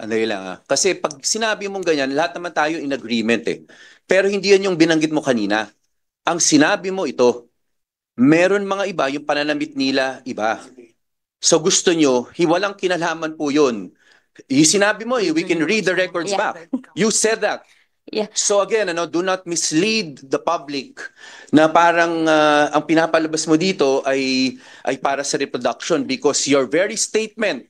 Andali lang ah. Kasi pag sinabi mong ganyan, lahat naman tayo in agreement eh. Pero hindi yan yung binanggit mo kanina. Ang sinabi mo ito, meron mga iba, yung pananamit nila iba. So gusto nyo, walang kinalaman po yun. Yung sinabi mo, we can read the records back. You said that. Yeah. So again, do not mislead the public na parang ang pinapalabas mo dito ay para sa reproduction because your very statement,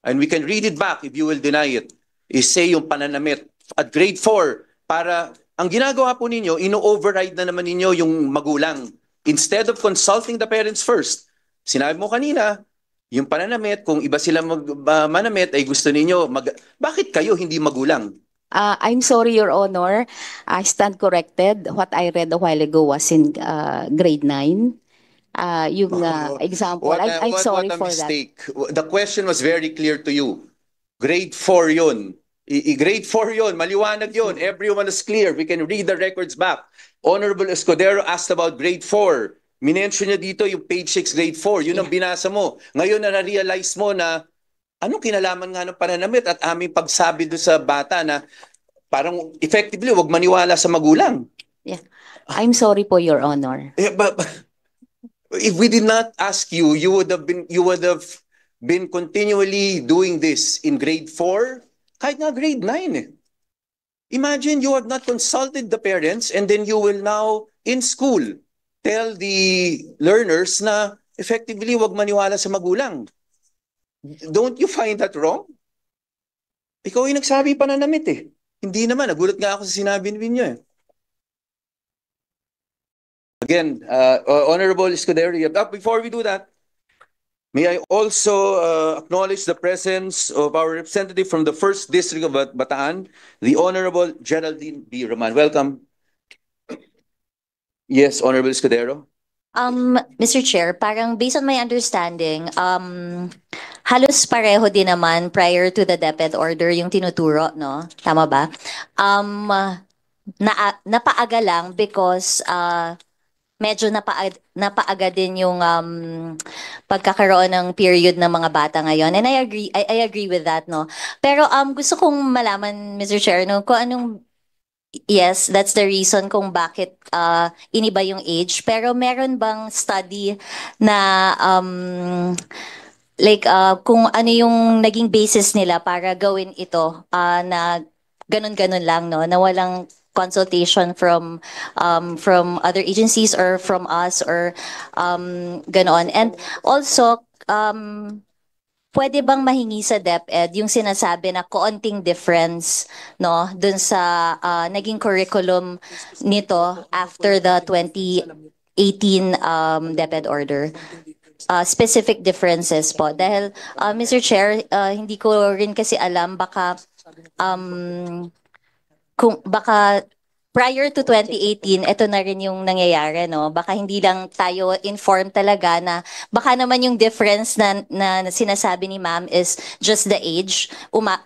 and we can read it back if you will deny it, is say yung pananamit at grade 4 para ang ginagawa po ninyo, ino-override na naman ninyo yung magulang. Instead of consulting the parents first, sinabi mo kanina, yung pananamit, kung iba sila manamit, ay gusto ninyo, bakit kayo hindi magulang? I'm sorry, Your Honor. I stand corrected. What I read a while ago was in grade 9. Yung example, I'm sorry what a for that. mistake. The question was very clear to you. Grade 4 yun. Grade 4 yun. Maliwanag yun. Everyone is clear. We can read the records back. Honorable Escudero asked about grade 4. Minention niya dito yung page 6 grade 4. Yun ang binasa mo. Ngayon na-realize mo na anong kinalaman nga ng pananamit at aming pagsabi doon sa bata na parang effectively wag maniwala sa magulang. Yeah. I'm sorry po, Your Honor. But if we did not ask you, you would have been continually doing this in grade 4, kahit nga grade 9. Imagine you have not consulted the parents and then you will now in school tell the learners na effectively wag maniwala sa magulang. Don't you find that wrong? Ikaw yung nagsabi pananamit eh. Hindi naman, nagulat nga ako sa sinabi ninyo eh. Again, Honorable Escudero, before we do that, may I also acknowledge the presence of our representative from the 1st District of Bataan, the Honorable Geraldine B. Roman. Welcome. Yes, Honorable Escudero. Mr. Chair, parang based on my understanding, halos pareho din naman prior to the DepEd order yung tinuturo, no? Tama ba? Napaaga lang because medyo napaaga din yung pagkakaroon ng period ng mga bata ngayon. And I agree with that, no? Pero gusto kong malaman, Mr. Chair, no, kung anong yes, that's the reason kung bakit iniba yung age. Pero meron bang study na kung ano yung naging basis nila para gawin ito na ganun-ganun lang, no? Na walang consultation from other agencies or from us or ganon. And also, pwede bang mahingi sa DepEd yung sinasabi na kaunting difference, no, dun sa naging curriculum nito after the 2018 DepEd order? Specific differences po. Dahil, Mr. Chair, hindi ko rin kasi alam, baka prior to 2018, ito na rin yung nangyayari, no? Baka hindi lang tayo informed talaga na baka naman yung difference na sinasabi ni ma'am is just the age,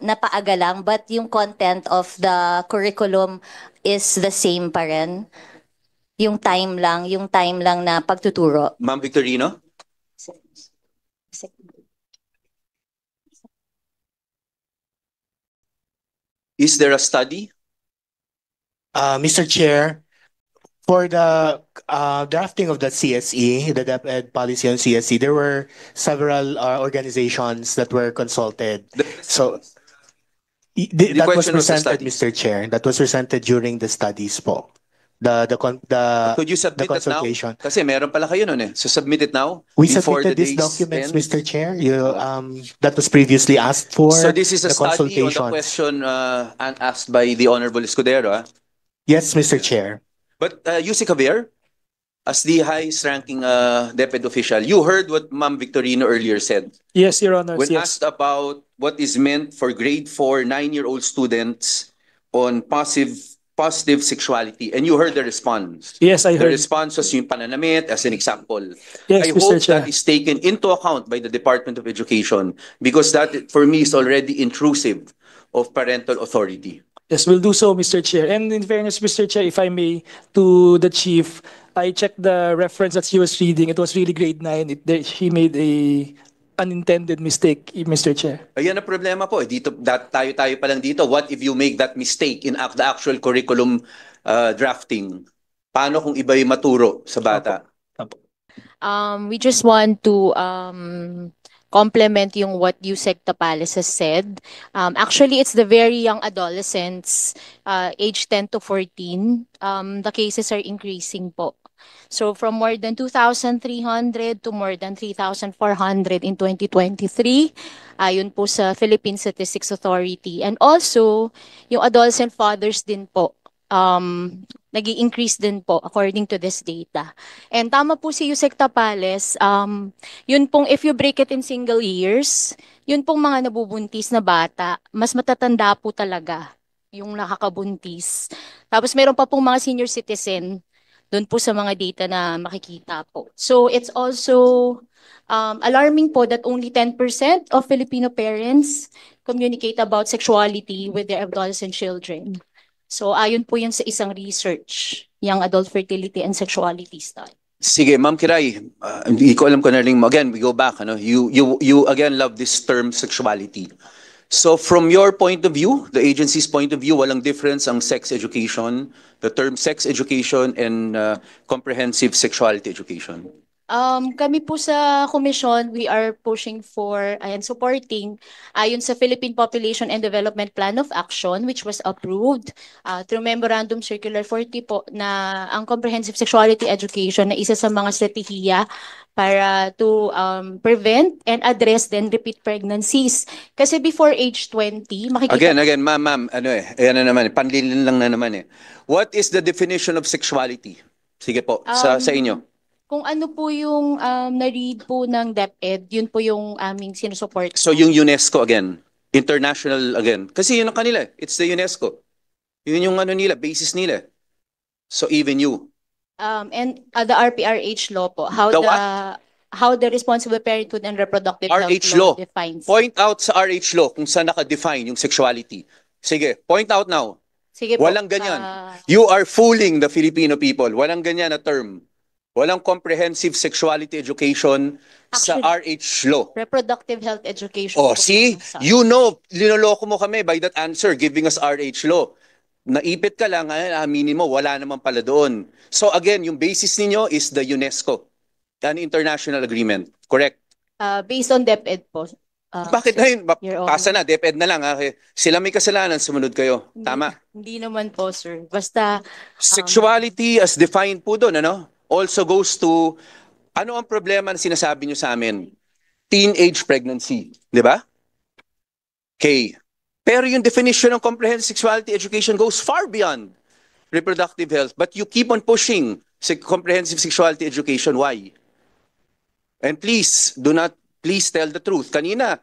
napaaga lang, but yung content of the curriculum is the same pa rin. Yung time lang na pagtuturo. Ma'am Victorino? Is there a study? Mr. Chair, for the drafting of the CSE, the DepEd policy on CSE, there were several organizations that were consulted. So that was presented, Mr. Chair. That was presented during the studies po. Could you submit the it now? consultation. Kasi meron pala kayo nun eh. So submit it now. We before submitted the these days documents, end. Mr. Chair. That was previously asked for. So this is a the study on the question asked by the Honorable Escudero. Yes, Mr. Chair. But Yussi Javier, as the highest ranking DepEd official, you heard what Ma'am Victorino earlier said. Yes, Your Honor. When Yes. asked about what is meant for grade 4, 9-year-old students on positive sexuality, and you heard the response. Yes, I The heard. response was yung pananamit as an example. Yes, I Mr. hope Chair. that is taken into account by the Department of Education because that, for me, is already intrusive of parental authority. Yes, we'll do so, Mr. Chair. And in fairness, Mr. Chair, if I may, to the chief, I checked the reference that she was reading. It was really grade 9. She made a unintended mistake, Mr. Chair. Ayan ang problema po. Dito, tayo pa lang dito. What if you make that mistake in the actual curriculum drafting? Paano kung iba yung maturo sa bata? We just want to complement yung what Yusek Tapales has said. Actually, it's the very young adolescents, age 10 to 14. The cases are increasing po. So from more than 2,300 to more than 3,400 in 2023, ayon po sa Philippine Statistics Authority. And also, yung adolescent fathers din po, nag-i-increase din po according to this data. And tama po si Yusek Tapales, yun pong if you break it in single years, yun pong mga nabubuntis na bata, mas matatanda po talaga yung nakakabuntis. Tapos meron pa pong mga senior citizen, doon po sa mga data na makikita po. So it's also alarming po that only 10% of Filipino parents communicate about sexuality with their adolescent children. So ayon po yun sa isang research, Young Adult Fertility and Sexuality Study. Sige, Ma'am Kiray, hindi ko alam kung na rin mo. Again, we go back. Ano? You again love this term sexuality. So from your point of view, the agency's point of view, walang difference ang sex education, the term sex education and comprehensive sexuality education. Kami po sa komisyon, we are pushing for and supporting ayon sa Philippine Population and Development Plan of Action which was approved through Memorandum Circular 40 po na ang comprehensive sexuality education na isa sa mga strategiya para to prevent and address then repeat pregnancies. Kasi before age 20, makikita... Again, ma'am, ano ayan na naman, panlilin lang na naman eh. What is the definition of sexuality? Sige po, sa inyo. Kung ano po yung na-read po ng DepEd, yun po yung aming sinusupport. So yung UNESCO again, international again. Kasi yun ang kanila, it's the UNESCO. Yun yung ano nila, basis nila. So even you. And the RPRH law po, how the Responsible Parenthood and Reproductive Health RH law law. defines. Point out sa RH law kung saan naka-define yung sexuality. Sige, point out now. Sige po. Walang ganyan. You are fooling the Filipino people. Walang ganyan na term. Walang comprehensive sexuality education sa RH law. Reproductive health education. Oh, po see? yung sa- You know, linoloko mo kami by that answer giving us RH law. Naipit ka lang, aminin mo, wala naman pala doon. So again, yung basis ninyo is the UNESCO, an international agreement. Correct? Based on DepEd po. Bakit sir, na yun? Your Pasa Honor. na, DepEd na lang. Sila may kasalanan, sumunod kayo. Tama? Hindi naman po, sir. Basta, Sexuality as defined po doon, ano? Also goes to, ano ang problema na sinasabi nyo sa amin? Teenage pregnancy, di ba? Okay. Pero yung definition ng comprehensive sexuality education goes far beyond reproductive health. But you keep on pushing comprehensive sexuality education. Why? And please, please tell the truth. Kanina,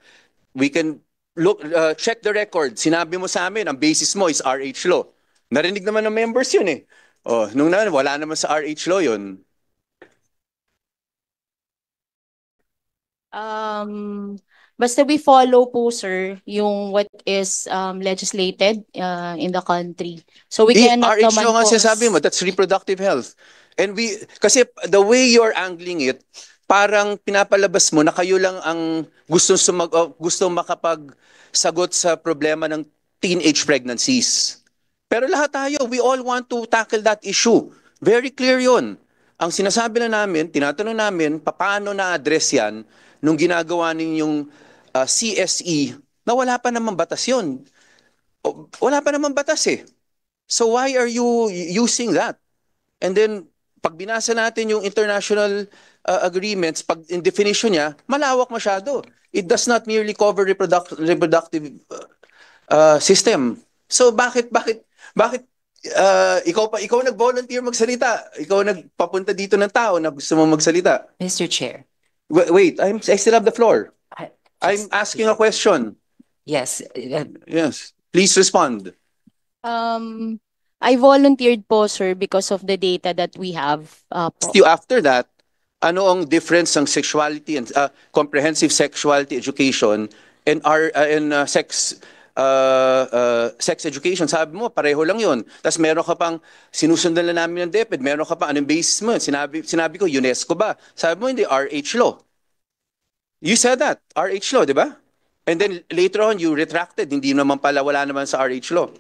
we can look, check the record. Sinabi mo sa amin, ang basis mo is RH law. Narinig naman ng members yun eh. Oh, nung wala naman sa RH law yun. basta we follow po, sir, yung what is legislated in the country. So we cannot RH naman law nga po... sinasabi mo, that's reproductive health. And kasi the way you're angling it, parang pinapalabas mo na kayo lang ang gusto makapagsagot sa problema ng teenage pregnancies. Pero lahat tayo, we all want to tackle that issue. Very clear yun. Ang sinasabi na namin, tinatanong namin, paano na-address yan nung ginagawa ninyong CSE na wala pa namang batas yun. Wala pa namang batas eh. So why are you using that? And then, pag binasa natin yung international agreements, pag in definition niya, malawak masyado. It does not merely cover reproductive system. So bakit ikaw nag-volunteer magsalita? Ikaw nagpapunta dito ng tao na gusto mo magsalita? Mr. Chair. Wait, I still have the floor. I'm just- asking a question. Yes. Yes. Please respond. I volunteered po, sir, because of the data that we have po. After that, ano ang difference ng sexuality and comprehensive sexuality education and sex education? Sabi mo, pareho lang yun. Tapos meron ka pang sinusundan na namin ng DepEd, meron ka pang anong basis mo? Sinabi ko, UNESCO ba? Sabi mo, hindi, RH law. You said that, RH law, di ba? And then later on, you retracted. Hindi naman pala, wala naman sa RH law.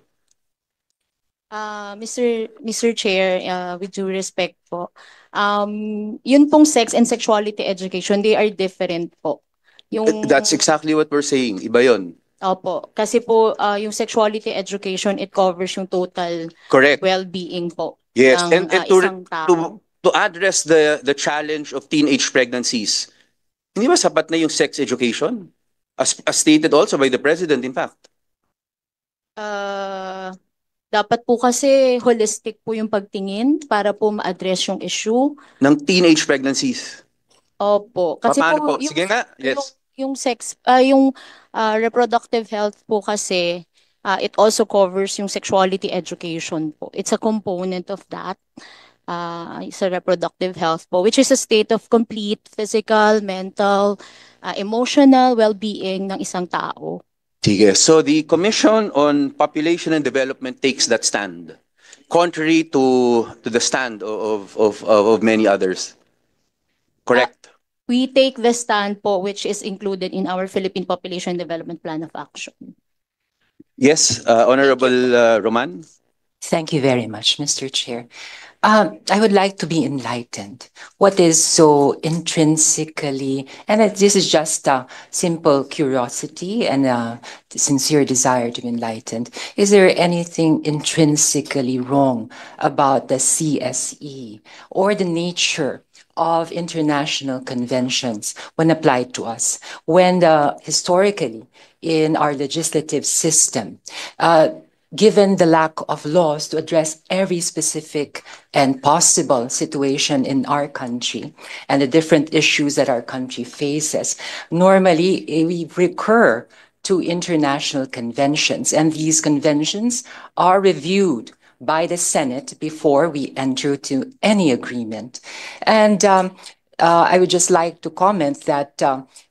Mr. Chair, with due respect po, yun pong sex and sexuality education, they are different po. That's exactly what we're saying. Iba yun. Opo, kasi po yung sexuality education, it covers yung total Correct. well-being po Yes, ng and isang tao. to address the challenge of teenage pregnancies, hindi ba sapat na yung sex education? As stated also by the President, in fact. Dapat po kasi holistic po yung pagtingin para po ma-address yung issue. Ng teenage pregnancies. Opo, kasi Paano po? yung, Sige nga, yes. yung reproductive health po kasi, it also covers yung sexuality education po. It's a component of that. Sa reproductive health po, which is a state of complete physical, mental, emotional well-being ng isang tao. Sige. So the Commission on Population and Development takes that stand, contrary to the stand of many others. Correct? We take the stand po which is included in our Philippine Population Development Plan of Action. Yes, Honorable Roman? Thank you very much, Mr. Chair. I would like to be enlightened. What is so intrinsically, and this is just a simple curiosity and a sincere desire to be enlightened. Is there anything intrinsically wrong about the CSE or the nature of international conventions when applied to us? When historically in our legislative system, given the lack of laws to address every specific and possible situation in our country and the different issues that our country faces, normally we recur to international conventions, and these conventions are reviewed by the Senate before we enter to any agreement. And I would just like to comment that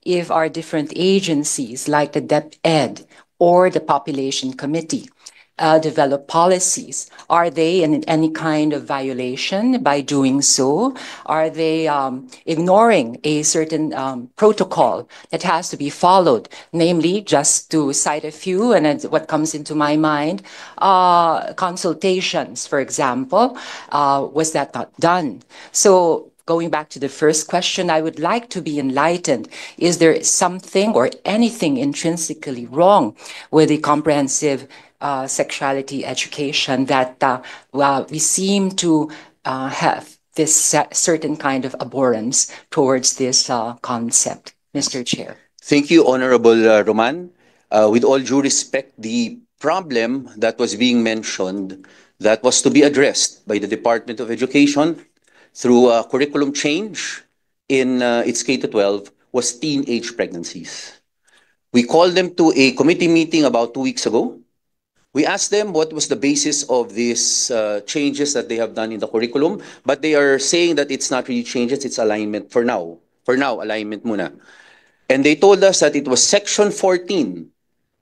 if our different agencies like the DepEd or the Population Committee develop policies, are they in any kind of violation by doing so? Are they ignoring a certain protocol that has to be followed? Namely, just to cite a few, and what comes into my mind, consultations, for example, was that not done? So going back to the first question, I would like to be enlightened. Is there something or anything intrinsically wrong with the comprehensive sexuality education that we seem to have this certain kind of abhorrence towards this concept, Mr. Chair? Thank you, Honorable Roman. With all due respect, the problem that was being mentioned that was to be addressed by the Department of Education through a curriculum change in its K-12 was teenage pregnancies. We called them to a committee meeting about 2 weeks ago. We asked them what was the basis of these changes that they have done in the curriculum, but they are saying that it's not really changes, it's alignment for now. For now, alignment muna. And they told us that it was Section 14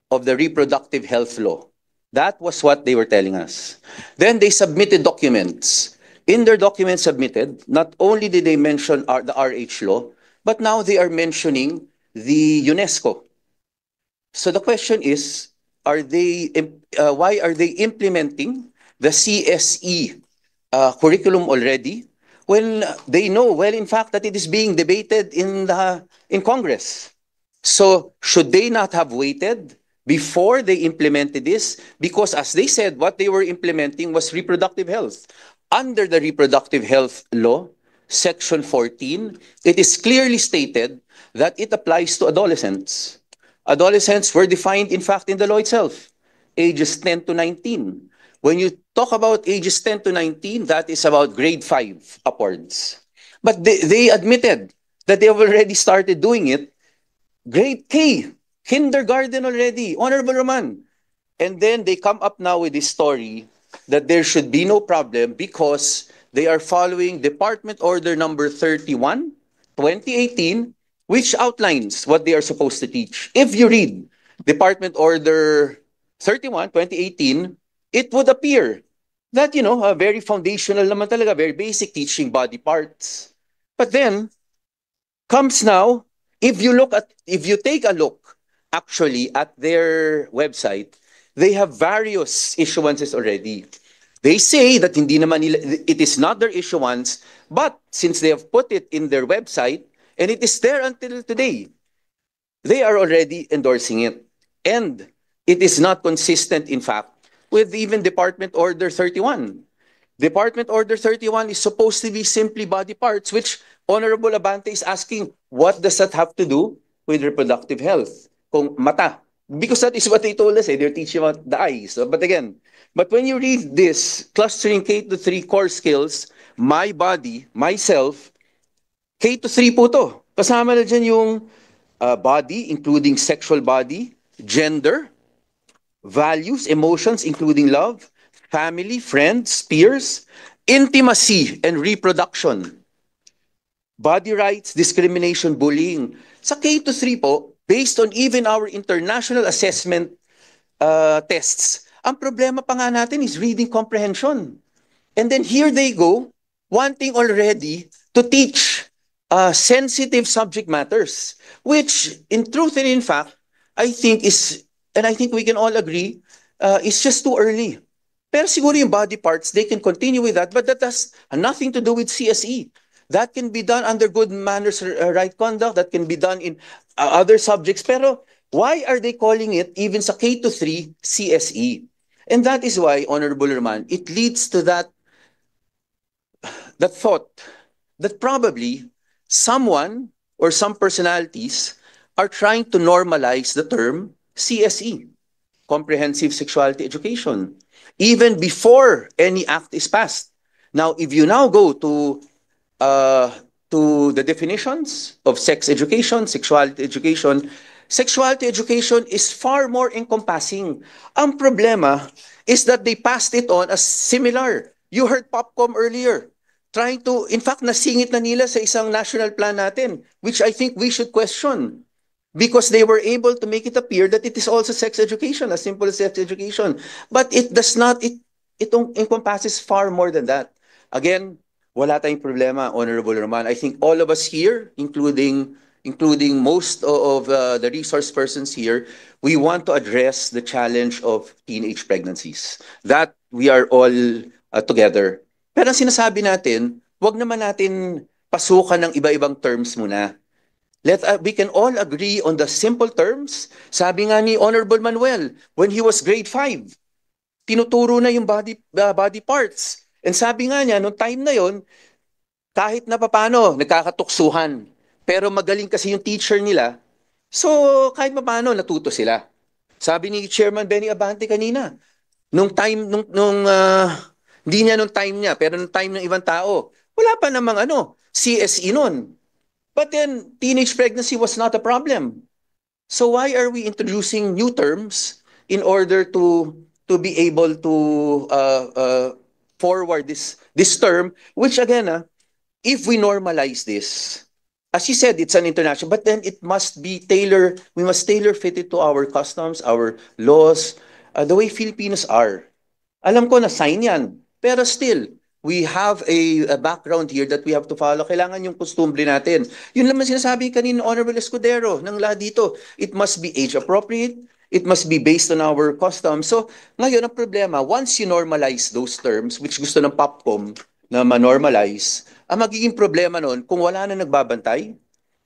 of the Reproductive Health Law. That was what they were telling us. Then they submitted documents. In their documents submitted, not only did they mention the RH law, but now they are mentioning the UNESCO. So the question is, why are they implementing the CSE curriculum already when they know well, in fact, that it is being debated in Congress? So should they not have waited before they implemented this? Because as they said, what they were implementing was reproductive health. Under the Reproductive Health Law, Section 14, it is clearly stated that it applies to adolescents. Adolescents were defined, in fact, in the law itself, ages 10 to 19. When you talk about ages 10 to 19, that is about grade 5 upwards. But they admitted that they have already started doing it. Grade K, kindergarten already, Honorable Roman. And then they come up now with this story that there should be no problem because they are following Department Order number 31, 2018, which outlines what they are supposed to teach. If you read Department Order 31, 2018, it would appear that, a very foundational naman talaga, very basic, teaching body parts. But then, comes now if you take a look actually at their website, they have various issuances already. They say that hindi naman nila, it is not their issuance, but since they have put it in their website and it is there until today, they are already endorsing it. And it is not consistent, in fact, with even Department Order 31. Department Order 31 is supposed to be simply body parts, which Honorable Abante is asking, what does that have to do with reproductive health? Kung mata. Because that is what they told us, they're teaching about the eyes. But when you read this, clustering K to 3 core skills, my body, myself, K to 3 po to. Kasama na dyan yung body, including sexual body, gender, values, emotions, including love, family, friends, peers, intimacy, and reproduction. Body rights, discrimination, bullying. Sa K to 3 po, based on even our international assessment tests, ang problema pa nga natin is reading comprehension. And then here they go, wanting already to teach sensitive subject matters, which in truth and in fact, I think is, and I think we can all agree, is just too early. Pero siguro yung body parts, they can continue with that, but that has nothing to do with CSE. That can be done under good manners, right conduct, that can be done in other subjects. Pero why are they calling it, even sa K to 3, CSE? And that is why, Honorable Roman, it leads to that thought that probably someone or some personalities are trying to normalize the term CSE, Comprehensive Sexuality Education, even before any act is passed. Now, if you now go to the definitions of sex education, sexuality education is far more encompassing. Ang problema is that they passed it on as similar. You heard Popcom earlier, trying to, in fact, nasingit na nila sa isang national plan natin, which I think we should question. Because they were able to make it appear that it is also sex education, as simple as sex education. But it does not, it encompasses far more than that. Again, wala tayong problema, Honorable Roman. I think all of us here, including most of the resource persons here, we want to address the challenge of teenage pregnancies. That we are all together. Pero ang sinasabi natin, wag naman natin pasukan ng iba-ibang terms muna. We can all agree on the simple terms. Sabi nga ni Honorable Manuel, when he was grade 5, tinuturo na yung body parts. And sabi nga niya, noong time na yon, kahit na papano, nagkakatuksuhan. Pero magaling kasi yung teacher nila, so kahit papano, natuto sila. Sabi ni Chairman Benny Abante kanina, hindi niya nung time niya, pero nung time ng ibang tao, wala pa namang CSE nun. But then, teenage pregnancy was not a problem. So why are we introducing new terms in order to be able to forward this term, which again, if we normalize this, as you said, it's an international, but then it must be we must tailor fit it to our customs, our laws, the way Filipinos are. Alam ko na sign yan, pero still, we have a background here that we have to follow. Kailangan yung costumbre natin. Yun naman sinasabi kanina Honorable Escudero ng lahat dito. It must be age appropriate. It must be based on our customs. So, ngayon ang problema, once you normalize those terms, which gusto ng Popcom na ma-normalize, ang magiging problema nun, kung wala na nagbabantay,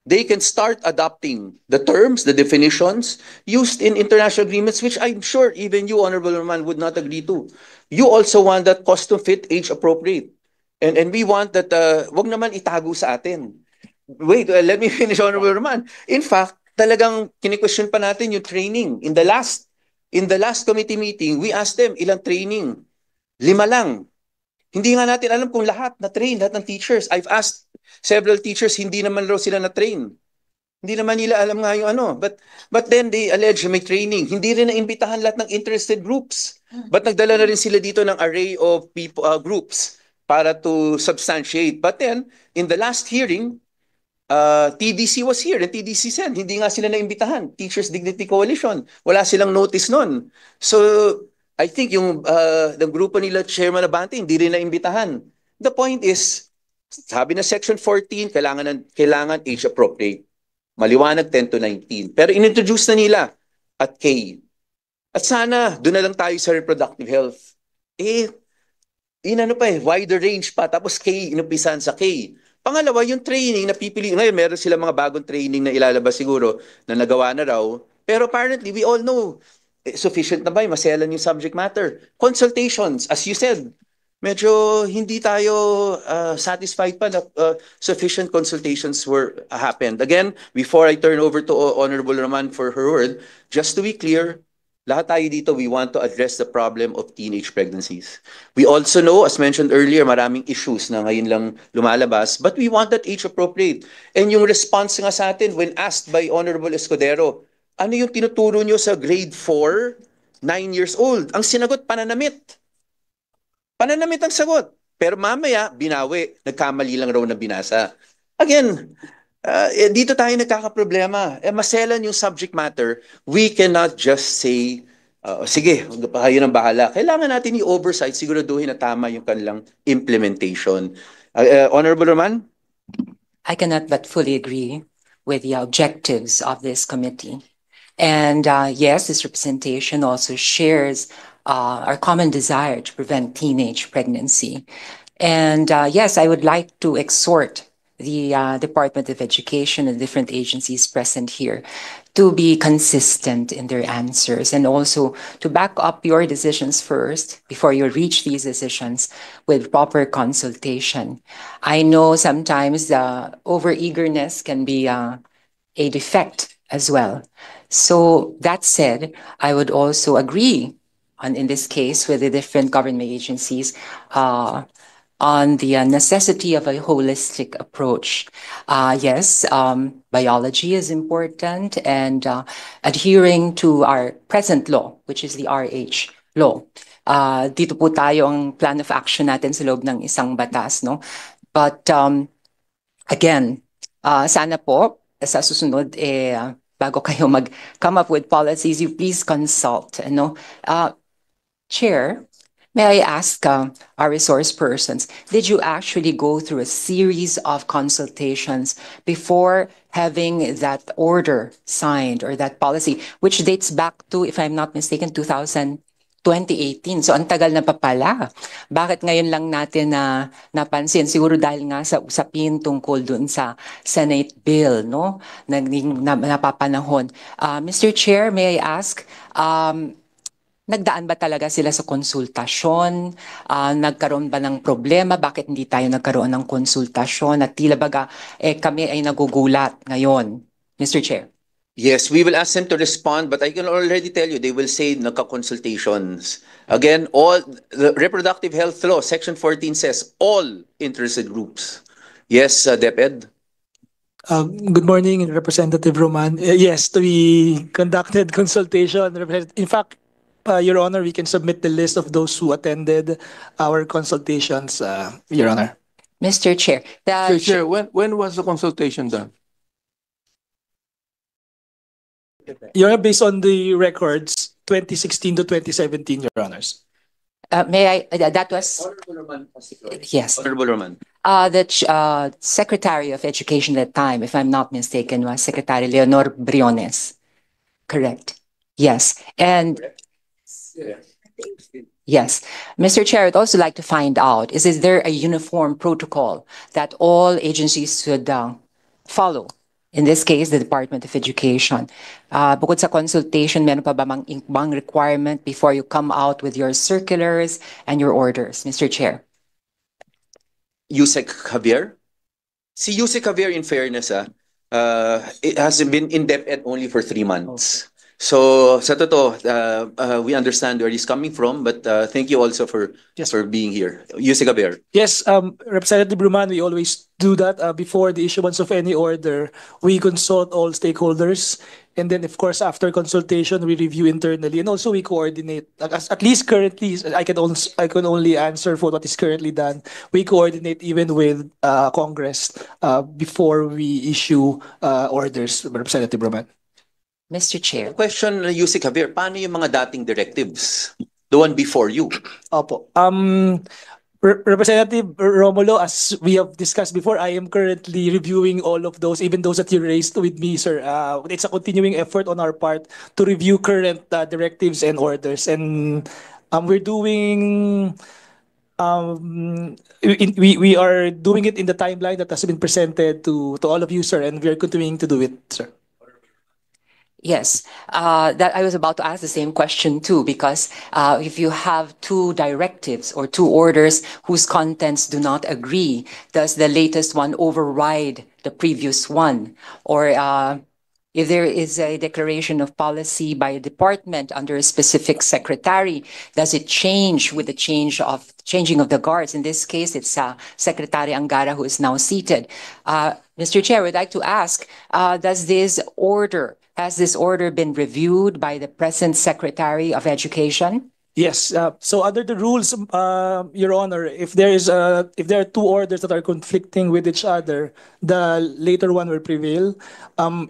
they can start adopting the terms, the definitions used in international agreements, which I'm sure even you, Honorable Roman, would not agree to. You also want that custom fit, age appropriate. And we want that, wag naman itago sa atin. Wait, let me finish, Honorable Roman. In fact, talagang kini-question pa natin yung training. In the last committee meeting, we asked them, ilang training? 5 lang. Hindi nga natin alam kung lahat na-train, lahat ng teachers. I've asked several teachers, hindi naman raw sila na-train. Hindi naman nila alam nga yung But then they allege may training. Hindi rin na-imbitahan lahat ng interested groups. But nagdala na rin sila dito ng array of people, groups para to substantiate. But then, in the last hearing, TDC was here and TDC said, hindi nga sila na-imbitahan. Teachers Dignity Coalition. Wala silang notice nun. So, I think yung grupo nila, Chairman Abante, hindi rin na-imbitahan. The point is, sabi na Section 14, kailangan age appropriate. Maliwanag 10 to 19. Pero inintroduce na nila at K. At sana, doon na lang tayo sa reproductive health. Ano pa wider range pa. Tapos K, inumpisan sa K. Pangalawa, yung training na pipili. Ngayon, meron sila mga bagong training na ilalabas siguro na nagawa na raw. Pero apparently, we all know, sufficient na ba? Maselan yung subject matter. Consultations, as you said, medyo hindi tayo satisfied pa na sufficient consultations were happened. Again, before I turn over to Honorable Roman for her word, just to be clear, lahat tayo dito, we want to address the problem of teenage pregnancies. We also know, as mentioned earlier, maraming issues na ngayon lang lumalabas, but we want that age appropriate. And yung response nga sa atin, when asked by Honorable Escudero, ano yung tinuturo nyo sa grade 4, 9 years old? Ang sinagot, pananamit. Pananamit ang sagot. Pero mamaya, binawi. Nagkamali lang raw na binasa. Again, dito tayo nagkakaproblema. Maselan yung subject matter. We cannot just say, sige, kayo nang bahala. Kailangan natin i-oversight, siguraduhin na tama yung kanilang implementation. Honorable Roman? I cannot but fully agree with the objectives of this committee. And yes, this representation also shares our common desire to prevent teenage pregnancy. And yes, I would like to exhort the Department of Education and different agencies present here to be consistent in their answers and also to back up your decisions first before you reach these decisions with proper consultation. I know sometimes the overeagerness can be a defect as well. So that said, I would also agree in this case with the different government agencies on the necessity of a holistic approach. Yes, biology is important and adhering to our present law, which is the RH law. Dito po tayo ang plan of action natin sa loob ng isang batas, no? But again, sana po sa susunod bago kayo mag-come up with policies, you please consult, no? Chair, may I ask our resource persons, did you actually go through a series of consultations before having that order signed or that policy, which dates back to, if I'm not mistaken, 2018? So ang tagal na pa pala. Bakit ngayon lang natin napansin? Siguro dahil nga sa usapin tungkol dun sa Senate bill, no? Napapanahon. Mr. Chair, may I ask, nagdaan ba talaga sila sa konsultasyon? Nagkaroon ba ng problema? Bakit hindi tayo nagkaroon ng konsultasyon? At tila baga kami ay nagugulat ngayon. Mr. Chair. Yes, we will ask them to respond, but I can already tell you, they will say nagka-consultations. Again, all the reproductive health law, section 14 says all interested groups. Yes, DepEd? Good morning, Representative Roman. Yes, we conducted consultation. In fact, Your Honor, we can submit the list of those who attended our consultations, Your Honor. Mr. Chair. Mr. Chair, when was the consultation done? Your Honor, based on the records, 2016 to 2017, Your Honors. May I, that was, yes. Honorable Roman. The Secretary of Education at the time, if I'm not mistaken, was Secretary Leonor Briones. Correct. Yes. And yes. Mr. Chair, I'd also like to find out, is there a uniform protocol that all agencies should follow? In this case, the Department of Education. Bukod sa consultation, meron pa ba bang requirement before you come out with your circulars and your orders, Mr. Chair? Yusek Javier? Si Yusek Javier, in fairness, it has been in DepEd only for 3 months. So, sa totoo, we understand where he's coming from, but thank you also for being here. Yusek Javier. Yes, Representative Bruman, we always do that before the issuance of any order. We consult all stakeholders, and then, of course, after consultation, we review internally, and also we coordinate. At least currently, I can only answer for what is currently done. We coordinate even with Congress before we issue orders, Representative Bruman. Mr. Chair. Question, Yusek Javier, paano yung mga dating directives? The one before you? Opo. Representative Romulo, as we have discussed before, I am currently reviewing all of those, even those that you raised with me, sir. It's a continuing effort on our part to review current directives and orders. And we're doing, we are doing it in the timeline that has been presented to all of you, sir, and we are continuing to do it, sir. Yes, that I was about to ask the same question too, because if you have two directives or two orders whose contents do not agree, does the latest one override the previous one? Or if there is a declaration of policy by a department under a specific secretary, does it change with the changing of the guards? In this case, it's Secretary Angara who is now seated. Mr. Chair, I'd like to ask, has this order been reviewed by the present Secretary of Education? Yes. So under the rules, Your Honor, if there are two orders that are conflicting with each other, the later one will prevail.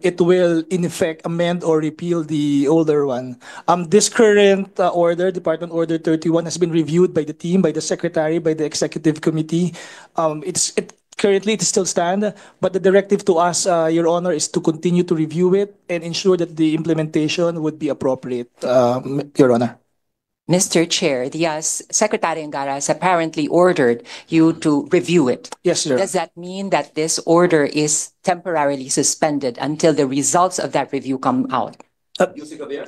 It will in effect amend or repeal the older one. This current order, Department Order 31, has been reviewed by the team, by the Secretary, by the Executive Committee. Currently, it still stands, but the directive to us, Your Honor, is to continue to review it and ensure that the implementation would be appropriate, Your Honor. Mr. Chair, the Secretary Angara has apparently ordered you to review it. Yes, sir. Does that mean that this order is temporarily suspended until the results of that review come out?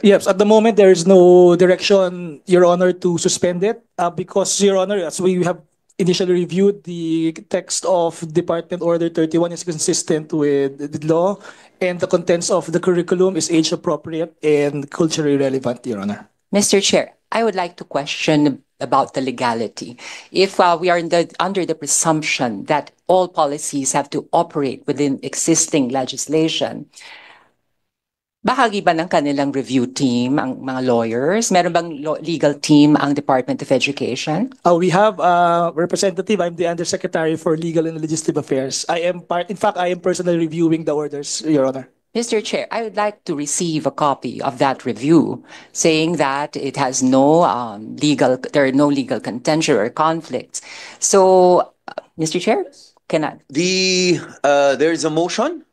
Yes, at the moment, there is no direction, Your Honor, to suspend it because, Your Honor, as we have initially reviewed, the text of Department Order 31 is consistent with the law, and the contents of the curriculum is age appropriate and culturally relevant, Your Honor. Mr. Chair, I would like to question about the legality. If we are under the presumption that all policies have to operate within existing legislation, bahagi ba ng kanilang review team ang mga lawyers? Meron bang legal team ang Department of Education? We have a representative. I'm the Undersecretary for Legal and Legislative Affairs. In fact, I am personally reviewing the orders, Your Honor. Mr. Chair, I would like to receive a copy of that review saying that it has no there are no legal contention or conflicts. So, Mr. Chair, can I? There is a motion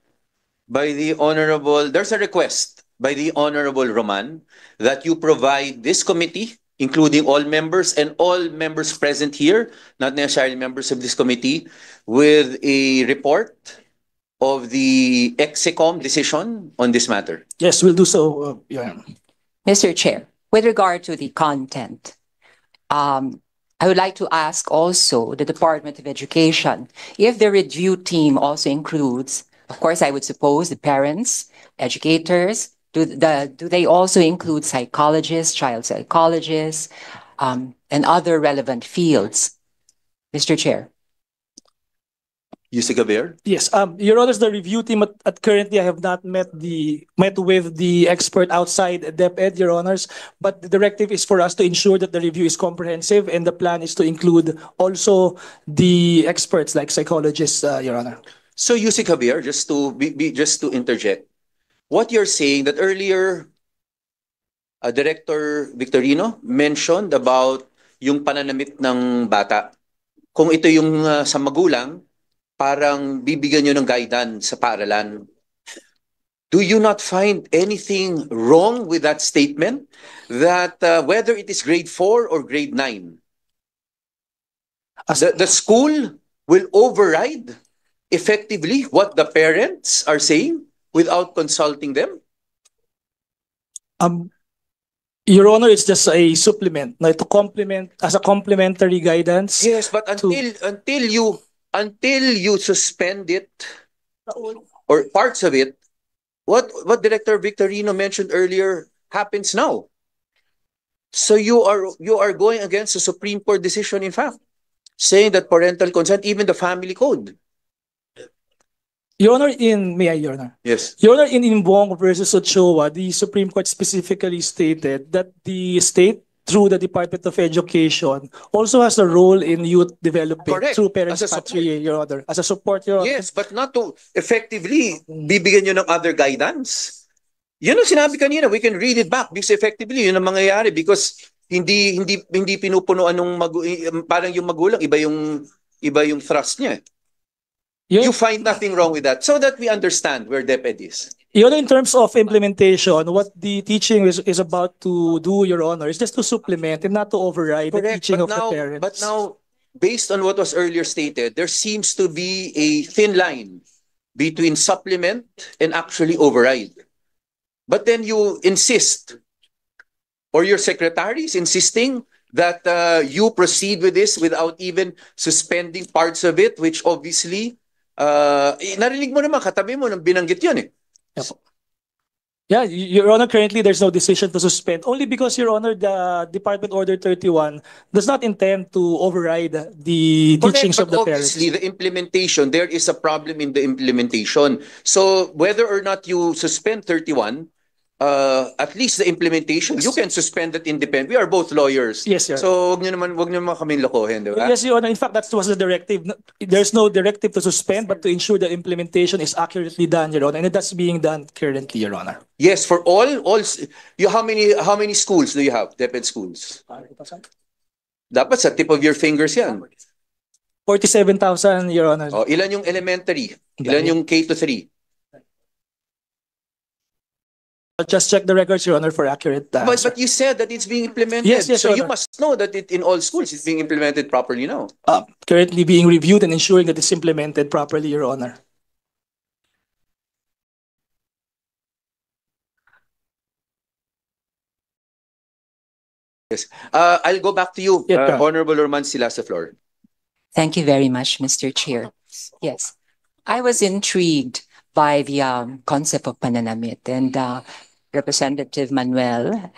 by the Honorable, there's a request by the Honorable Roman that you provide this committee, including all members and all members present here, not necessarily members of this committee, with a report of the EXECOM decision on this matter. Yes, we'll do so, Your Honor. Mr. Chair, with regard to the content, I would like to ask also the Department of Education if the review team also includes, of course, I would suppose the parents, educators, do they also include psychologists, child psychologists, and other relevant fields? Mr. Chair. Yusek Gaber? Yes, Your Honor, the review team at currently I have not met with the expert outside DepEd, Your Honors, but the directive is for us to ensure that the review is comprehensive, and the plan is to include also the experts like psychologists, Your Honor. So Yusek Gaber, just to interject, what you're saying that earlier, Director Victorino mentioned about yung pananamit ng bata. Kung ito yung sa magulang, parang bibigyan nyo ng guidance sa paaralan. Do you not find anything wrong with that statement? That whether it is grade 4 or grade 9, the school will override effectively what the parents are saying without consulting them? Your Honor, it's just a supplement, to complement as a complementary guidance. Yes, but until you suspend it or parts of it, what Director Victorino mentioned earlier happens now. So you are going against the Supreme Court decision, in fact, saying that parental consent, even the family code. Your Honor, Your Honor? Yes. Your Honor, in Imbong versus Ochoa, the Supreme Court specifically stated that the state, through the Department of Education, also has a role in youth development. Correct. Through parents' As a patria, Your Honor. As a support, Your Honor. Yes, but not to effectively bibigyan nyo ng other guidance. Yun ang sinabi kanina, we can read it back because effectively yun ang mangyayari because hindi pinupunuan ng parang yung magulang iba yung thrust niya. You find nothing wrong with that so that we understand where DepEd is. Your Honor, in terms of implementation, what the teaching is about to do, Your Honor, is just to supplement and not to override the Correct, teaching but of the now, parents. but now, based on what was earlier stated, there seems to be a thin line between supplement and actually override. But then you insist, or your secretary is insisting that you proceed with this without even suspending parts of it, which obviously, narinig mo naman, katabi mo nang binanggit yun eh. Yeah, Your Honor, currently there's no decision to suspend. Only because, Your Honor, the Department Order 31 does not intend to override the teachings of Correct, the but parents. obviously the implementation, there is a problem in the implementation. So whether or not you suspend 31, at least the implementation, you can suspend it independent. We are both lawyers. Yes, Your Honor. So wag niyo naman kaming lokohin, di ba? Yes, Your Honor. In fact, that was the directive. There's no directive to suspend, but to ensure the implementation is accurately done, Your Honor. And that's being done currently, Your Honor. Yes, for all you how many schools do you have? DepEd schools. Dapat sa tip of your fingers yan. 47,000, Your Honor. Oh, ilan yung elementary? Ilan yung K to 3? I'll just check the records, Your Honor, for accurate answer. But you said that it's being implemented. Yes, so Your you Honor. must know that in all schools it's being implemented properly now. Currently being reviewed and ensuring that it's implemented properly, Your Honor. Yes. I'll go back to you, Yes, sir. Honorable Roman Silas Flor. Thank you very much, Mr. Chair. Yes, I was intrigued by the concept of pananamit, and Representative Manuel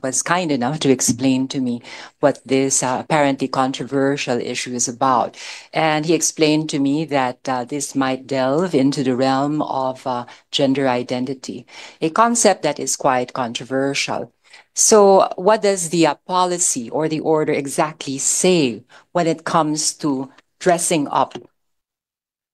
was kind enough to explain to me what this apparently controversial issue is about. And he explained to me that this might delve into the realm of gender identity, a concept that is quite controversial. So what does the policy or the order exactly say when it comes to dressing up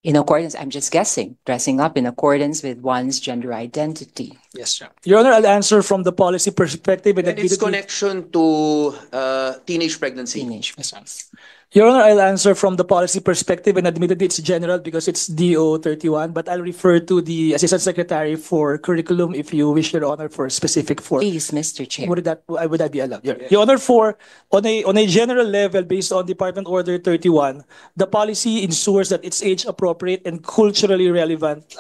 in accordance, I'm just guessing, dressing up in accordance with one's gender identity? Yes, sir. Your Honor, I'll answer from the policy perspective. And its connection to teenage pregnancy. Teenage. Yes, sir. Your Honor, I'll answer from the policy perspective, and admittedly it's general because it's DO 31, but I'll refer to the Assistant Secretary for Curriculum if you wish, Your Honor, for specific for. Please, Mr. Chair. Would that be allowed? Your Honor, on a general level, based on Department Order 31, the policy ensures that it's age appropriate and culturally relevant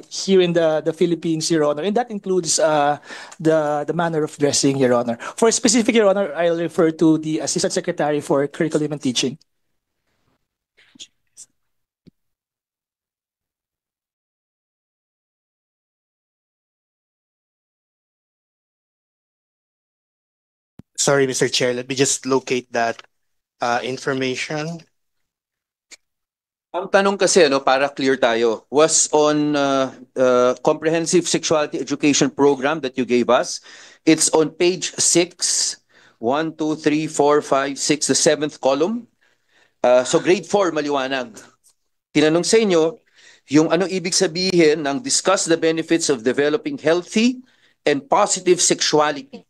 here in the Philippines, Your Honor, and that includes the manner of dressing, Your Honor. For specific, Your Honor, I'll refer to the Assistant Secretary for Curriculum and Teaching. Sorry, Mr. Chair, let me just locate that information. Ang tanong kasi, para clear tayo, was on comprehensive sexuality education program that you gave us. It's on page 6, 1, 2, 3, 4, 5, 6, the 7th column. So grade 4, maliwanag. Tinanong sa inyo, yung anong ibig sabihin ng discuss the benefits of developing healthy and positive sexuality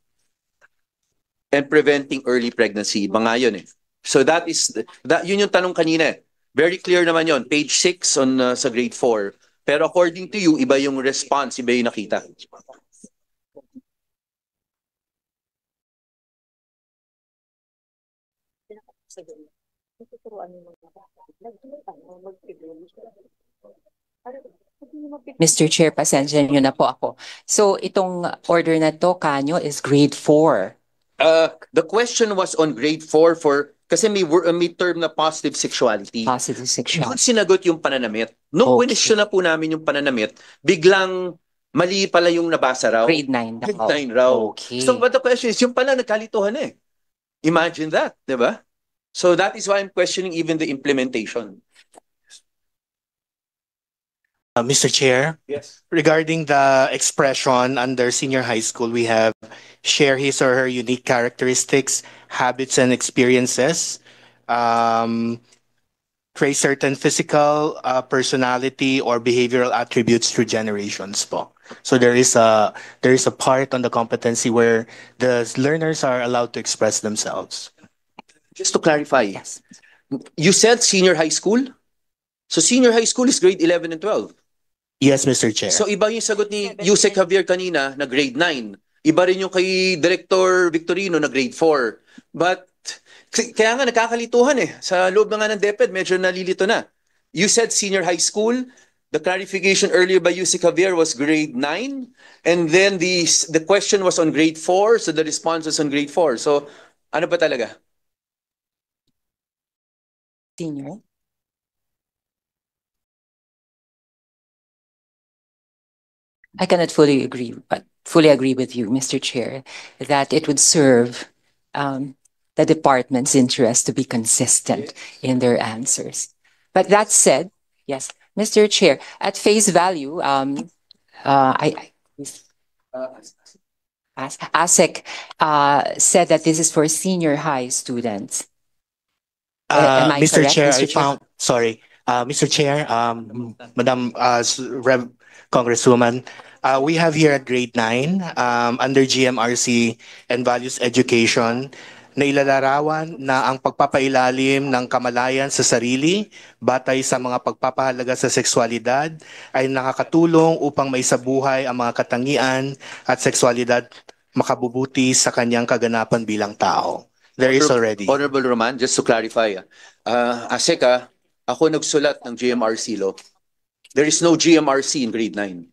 and preventing early pregnancy. Mga yun eh. So yun yung tanong kanina eh. Very clear naman yun. Page 6 on sa grade 4. Pero according to you, iba yung response, iba yung nakita. Mr. Chair, pasensya nyo na po ako. So itong order na to, kanyo, is grade 4. The question was on grade 4 kasi may term na positive sexuality. Positive sexuality. Doon sinagot yung pananamit. Nung Okay. question na po namin yung pananamit, biglang mali pala yung nabasa raw. Grade 9 daw. Grade 9 raw. Okay. So but the question is, yung pala nagkalituhan eh. Imagine that, di ba? So that is why I'm questioning even the implementation. Mr. Chair, Yes. regarding the expression under senior high school, we have share his or her unique characteristics, habits, and experiences, trace certain physical, personality, or behavioral attributes through generations po. So there is a part on the competency where the learners are allowed to express themselves. Just to clarify, Yes. you said senior high school? So senior high school is grade 11 and 12. Yes, Mr. Chair. So iba yung sagot ni Yusek Javier kanina na grade 9. Iba rin yung kay Director Victorino na grade 4. But kaya nga nakakalituhan eh. Sa loob na nga ng DepEd, medyo nalilito na. You said senior high school. The clarification earlier by Yusek Javier was grade 9. And then the question was on grade 4. So the response was on grade 4. So ano ba talaga? Senior. I cannot fully agree with you, Mr. Chair, that it would serve the department's interest to be consistent in their answers. But that said, yes, Mr. Chair, at face value, ASEC said that this is for senior high students. Am I Mr. correct, Chair, Mr. Chair? sorry, Mr. Chair, Madam Rev Congresswoman, we have here at grade 9, under GMRC and Values Education, na ilalarawan na ang pagpapailalim ng kamalayan sa sarili batay sa mga pagpapahalaga sa sexualidad ay nakakatulong upang maisabuhay ang mga katangian at sexualidad makabubuti sa kanyang kaganapan bilang tao. There is already. Honorable Roman, just to clarify, ASEC, ako nagsulat ng GMRC law. There is no GMRC in grade 9.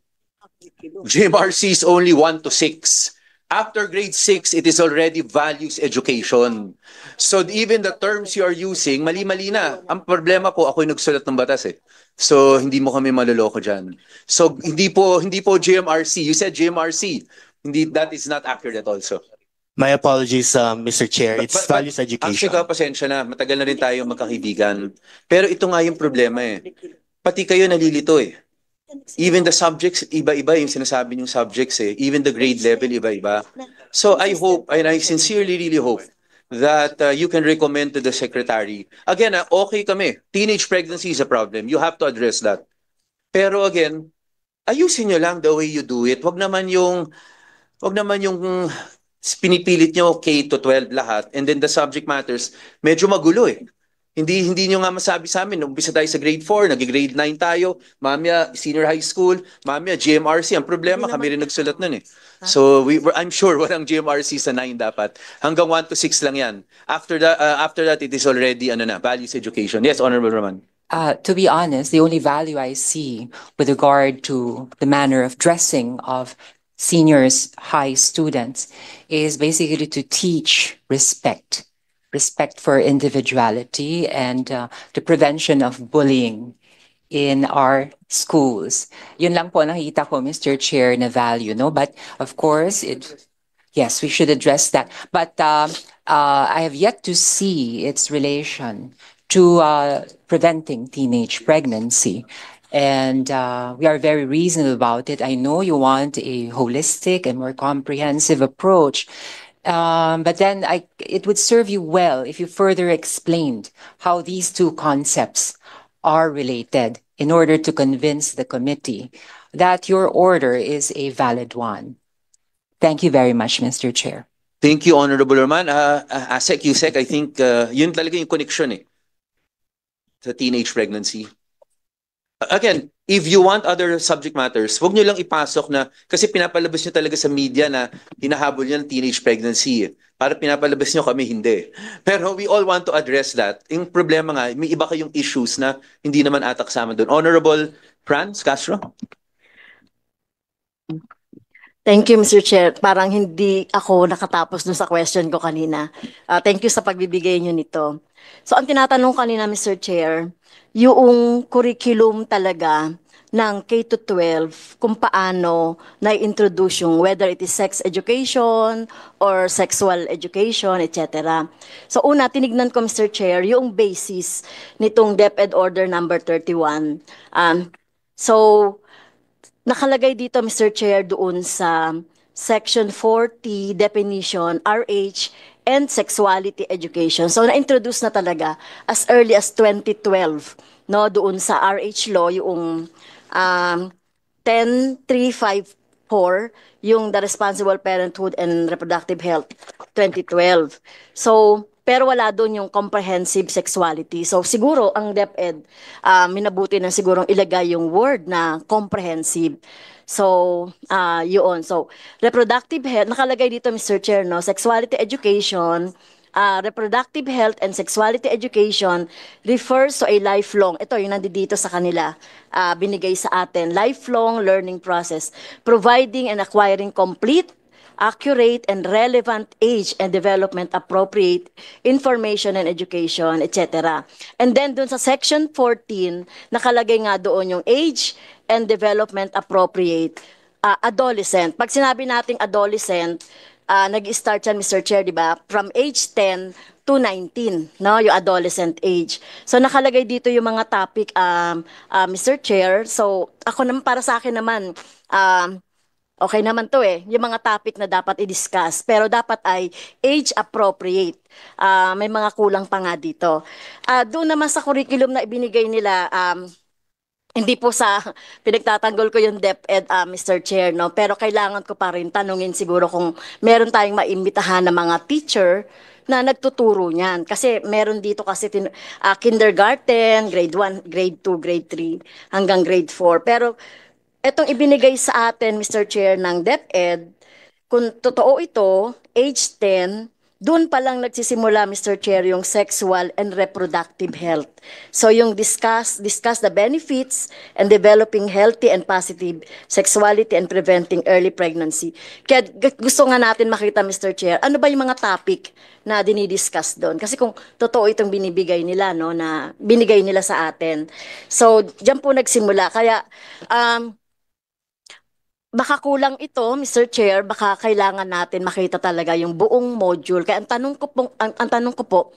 GMRC is only 1 to 6. After grade 6, it is already values education. So even the terms you are using, mali-mali na. Ang problema ko, ako yung nagsulat ng batas eh. So hindi mo kami maloloko dyan. So hindi po GMRC. You said GMRC. That is not accurate also. My apologies, Mr. Chair. It's values education. Actually, pasensya na. Matagal na rin tayo magkakaibigan. Pero ito nga yung problema eh. Pati kayo nalilito eh. Even the subjects, iba-iba yung sinasabi yung subjects eh. Even the grade level, iba-iba. So I hope, and I sincerely really hope, that you can recommend to the Secretary. Again, okay kami. Teenage pregnancy is a problem. You have to address that. Pero again, ayusin nyo lang the way you do it. Wag naman yung pinipilit nyo K to 12 lahat, and then the subject matters, medyo magulo eh. Hindi nyo nga masabi sa amin, umpisa tayo sa grade 4, nag-grade 9 tayo, mamaya senior high school, mamaya GMRC. Ang problema, kami rin nagsulat nun eh. So I'm sure walang GMRC sa 9 dapat. Hanggang 1 to 6 lang yan. After that, it is already values education. Yes, Honorable Roman. To be honest, the only value I see with regard to the manner of dressing of seniors high students is basically to teach respect for individuality and the prevention of bullying in our schools. Yun lang po nakita ko, Mr. Chair, na value, no? But of course, yes, we should address that. But I have yet to see its relation to preventing teenage pregnancy. And we are very reasonable about it. I know you want a holistic and more comprehensive approach. But then it would serve you well if you further explained how these two concepts are related in order to convince the committee that your order is a valid one. Thank you very much, Mr. Chair. Thank you, Honorable Roman. ASEC, USEC, I think yun talaga yung connection eh sa teenage pregnancy. Again, if you want other subject matters, wag nyo lang ipasok na, kasi pinapalabas nyo talaga sa media na hinahabol nyo ng teenage pregnancy. Para pinapalabas nyo, kami hindi. Pero we all want to address that. Yung problema nga, may iba kayong issues na hindi naman ata kasama doon. Honorable Franz Castro? Thank you, Mr. Chair. Parang hindi ako nakatapos dun sa question ko kanina. Thank you sa pagbibigay nyo nito. So, ang tinatanong kanina, Mr. Chair, yung curriculum talaga ng K to 12, kung paano na-introduce yung whether it is sex education or sexual education, etc. So una, tinignan ko, Mr. Chair, yung basis nitong DepEd Order number 31. So, nakalagay dito, Mr. Chair, doon sa Section 40, definition, RH, and sexuality education. So, na-introduce na talaga as early as 2012, no, doon sa RH law, yung 10354 4, yung The Responsible Parenthood and Reproductive Health 2012. So, pero wala doon yung comprehensive sexuality. So, siguro ang DepEd, minabuti na sigurong ilagay yung word na comprehensive. So, yun. So, reproductive health, nakalagay dito, Mr. Chair, no? Sexuality education, reproductive health and sexuality education refers to a lifelong, ito yung nandito sa kanila, binigay sa atin, lifelong learning process, providing and acquiring complete, accurate, and relevant age and development appropriate information and education, etc. And then dun sa section 14, nakalagay nga doon yung age and development appropriate adolescent. Pag sinabi nating adolescent, nag-start yan, Mr. Chair, di ba? From age 10 to 19, no? Yung adolescent age. So, nakalagay dito yung mga topic, Mr. Chair. So, ako naman, para sa akin naman, okay naman to eh, yung mga topic na dapat i-discuss. Pero dapat ay age appropriate. May mga kulang pa nga dito. Doon naman sa curriculum na ibinigay nila, hindi po sa pinagtatanggol ko yung DepEd, Mr. Chair, no? Pero kailangan ko pa rin tanungin siguro kung meron tayong maimbitahan na mga teacher na nagtuturo niyan. Kasi meron dito kasi kindergarten, grade 1, grade 2, grade 3, hanggang grade 4. Pero etong ibinigay sa atin, Mr. Chair, ng DepEd, kung totoo ito, age 10, doon pa lang nagsisimula, Mr. Chair, yung sexual and reproductive health. So yung discuss the benefits and developing healthy and positive sexuality and preventing early pregnancy. Kaya gusto nga natin makita, Mr. Chair, ano ba yung mga topic na dinidiscuss doon? Kasi kung totoo itong binibigay nila, no, na binigay nila sa atin. So, diyan po nagsimula. Kaya, baka kulang ito, Mr. Chair, baka kailangan natin makita talaga yung buong module. Kaya ang tanong ko po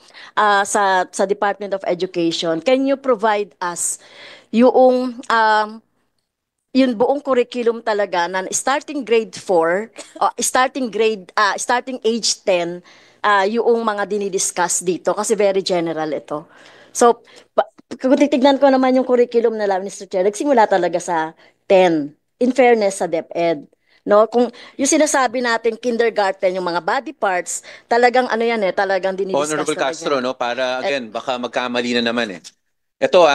sa Department of Education, can you provide us yung buong curriculum talaga na starting grade 4, starting age 10, yung mga dinidiscuss dito kasi very general ito. So, kung titignan ko naman yung curriculum nila, Mr. Chair, nagsimula talaga sa 10. In fairness sa DepEd, no? Kung yung sinasabi natin kindergarten, yung mga body parts, talagang ano yan eh, talagang dinidiscuss Honorable talaga Castro, yan. no? Para again, baka magkamali na naman eh. Ito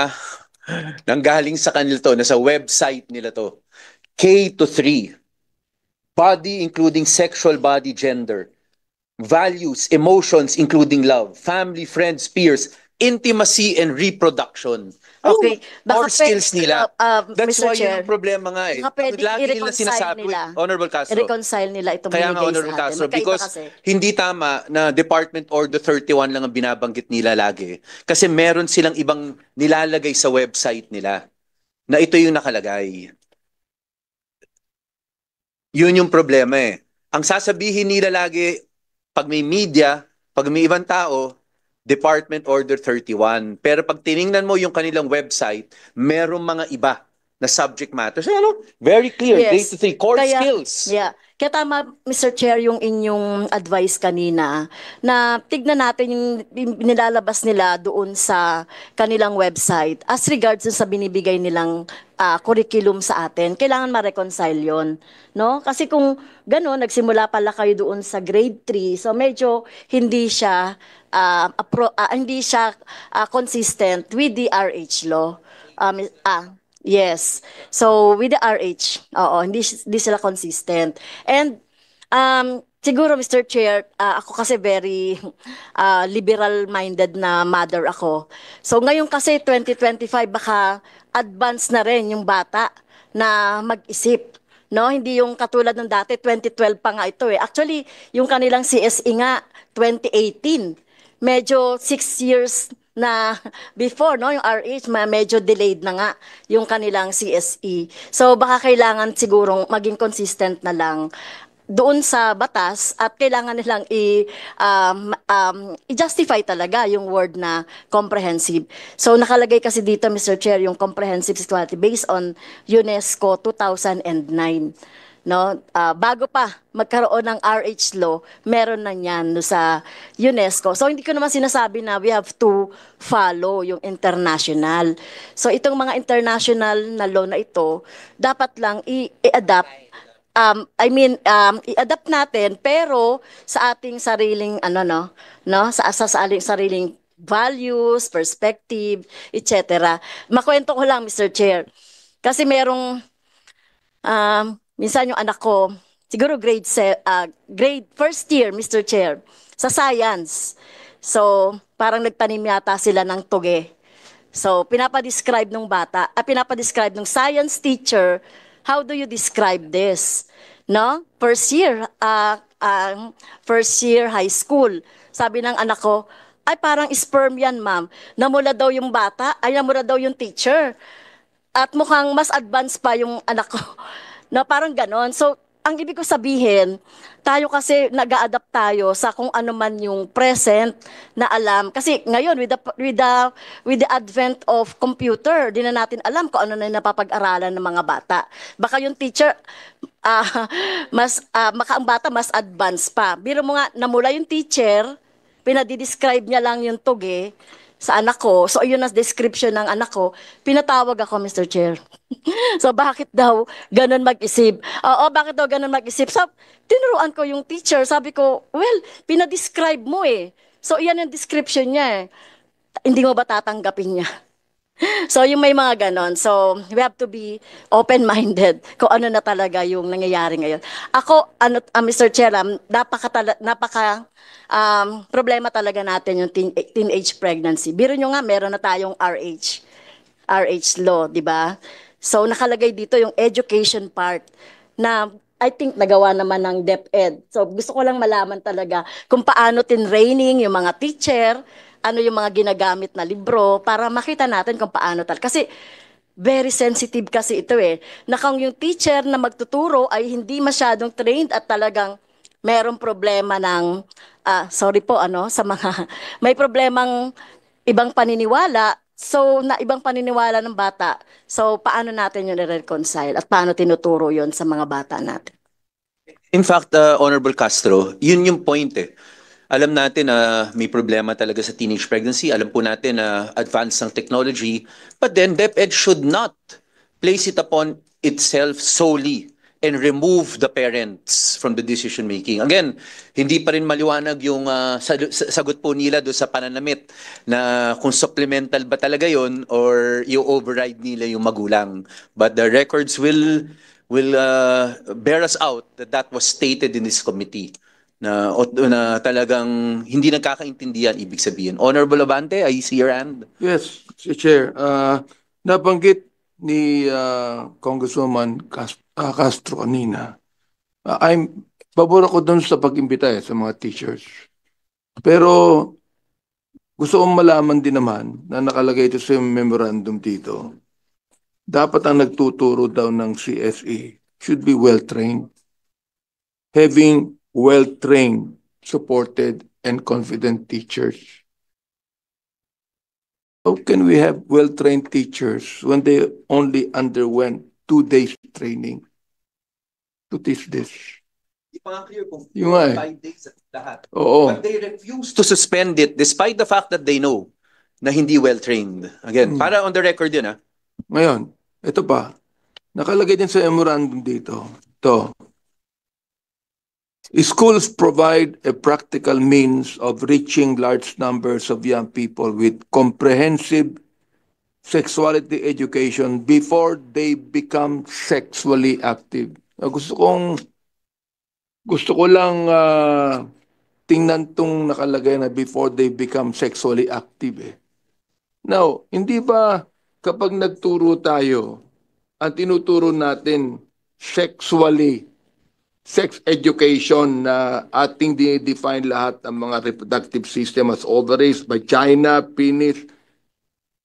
nanggaling sa kanila to, nasa website nila to. K to 3. Body including sexual body, gender. Values, emotions including love, family, friends, peers, intimacy, and reproduction. Okay, Core skills nila. That's Mr. why Chair, yung problema nga eh. baka pwedeng Lagi nila i-reconcile sinasabi, nila. Honorable Castro. I-reconcile nila itong Kaya nga, binigay Honorable sa atin. Castro, Magkaiba because kasi. hindi tama na Department Order 31 lang ang binabanggit nila lagi. Kasi meron silang ibang nilalagay sa website nila na ito yung nakalagay. Yun yung problema eh. Ang sasabihin nila lagi, pag may media, pag may ibang tao, Department Order 31. Pero pag tiningnan mo yung kanilang website, merong mga iba na subject matters. Ano? Very clear. Yes. Grade 3, core Kaya- skills. Yeah. Kaya tama, Mr. Chair, yung inyong advice kanina na tignan natin yung nilalabas nila doon sa kanilang website as regards sa binibigay nilang curriculum sa atin. Kailangan ma-reconcile yun. No? Kasi kung gano'n, nagsimula pala kayo doon sa grade 3, so medyo hindi siya consistent with the RH law. Yes. So, with the RH, hindi sila consistent. And, siguro, Mr. Chair, ako kasi very liberal-minded na mother ako. So, ngayon kasi 2025, baka advance na rin yung bata na mag-isip. No, hindi yung katulad ng dati, 2012 pa nga ito eh. Actually, yung kanilang CSE nga, 2018. Medyo 6 years na before, no, yung RH, medyo delayed na nga yung kanilang CSE. So baka kailangan sigurong maging consistent na lang doon sa batas at kailangan nilang i-justify talaga yung word na comprehensive. So nakalagay kasi dito, Mr. Chair, yung comprehensive sexuality based on UNESCO 2009. No, bago pa magkaroon ng RH law, meron na niyan no, sa UNESCO. So hindi ko naman sinasabi na we have to follow yung international. So itong mga international na law na ito, dapat lang i-adapt i-adapt natin pero sa ating sariling sa sariling values, perspective, etc. Makwento ko lang, Mr. Chair. Kasi minsan yung anak ko, siguro grade first year, Mr. Chair, sa science. So, parang nagtanim yata sila ng tuge. So, pinapa-describe ng science teacher, how do you describe this? No? First year high school. Sabi ng anak ko, ay parang sperm yan, ma'am. Namula daw yung namula daw yung teacher. At mukhang mas advanced pa yung anak ko. Na parang ganon. So, ang ibig ko sabihin, tayo kasi nag-a-adapt tayo sa kung ano man yung present na alam. Kasi ngayon, with the advent of computer, di na natin alam kung ano na yung napapag-aralan ng mga bata. Baka yung teacher, baka ang bata mas advanced pa. Biro mo nga, namula yung teacher, pinadidescribe niya lang yung tuge sa anak ko. So, ayun ang description ng anak ko. Pinatawag ako, Mr. Chair. So, bakit daw ganun mag-isip? Bakit daw ganun mag-isip? So, tinuruan ko yung teacher. Sabi ko, well, pinadescribe mo eh. So, iyan yung description niya eh. Hindi mo ba tatanggapin niya? So, yung may mga ganon. So, we have to be open-minded kung ano na talaga yung nangyayari ngayon. Ako, Mr. Chair, problema talaga natin yung teenage pregnancy. Biro nyo nga, meron na tayong RH law, di ba? So, nakalagay dito yung education part na I think nagawa naman ng DepEd. So, gusto ko lang malaman talaga kung paano tinraining yung mga teacher, ano yung mga ginagamit na libro, para makita natin kung paano talaga. Kasi, very sensitive kasi ito eh. Na kung yung teacher na magtuturo ay hindi masyadong trained at talagang merong problema ng, sa mga, may problemang ibang paniniwala, so na ibang paniniwala ng bata, so paano natin yun i-reconcile at paano tinuturo yun sa mga bata natin? In fact, Honorable Castro, yun yung point eh. Alam natin na may problema talaga sa teenage pregnancy. Alam po natin na advance ng technology. But then, DepEd should not place it upon itself solely and remove the parents from the decision making. Again, hindi pa rin maliwanag yung sagot po nila do sa pananamit na kung supplemental ba talaga yon or yung override nila yung magulang. But the records will bear us out that that was stated in this committee na talagang hindi nagkakaintindihan ibig sabihin. Honorable Abante, I see your hand. Yes, Mr. Chair. Nabanggit ni Congresswoman Castro kanina. Pabor ako dun sa pag-imbita sa mga teachers. Pero gusto kong malaman din naman na nakalagay ito sa memorandum dito. Dapat ang nagtuturo daw ng CSE should be well-trained. Having well-trained, supported, and confident teachers. How can we have well-trained teachers when they only underwent 2 days training to teach this? Hindi pa nga clear kung Yung nga 5 days at lahat. Oo. But they refuse to suspend it despite the fact that they know na hindi well-trained. Again, para on the record yun Ngayon, ito pa. Nakalagay din sa memorandum dito. Ito. Schools provide a practical means of reaching large numbers of young people with comprehensive sexuality education before they become sexually active. Gusto ko lang tingnan tong nakalagay na before they become sexually active eh. Now, hindi ba kapag nagturo tayo, ang tinuturo natin sex education na ating define lahat ng mga reproductive system as ovaries, vagina, penis.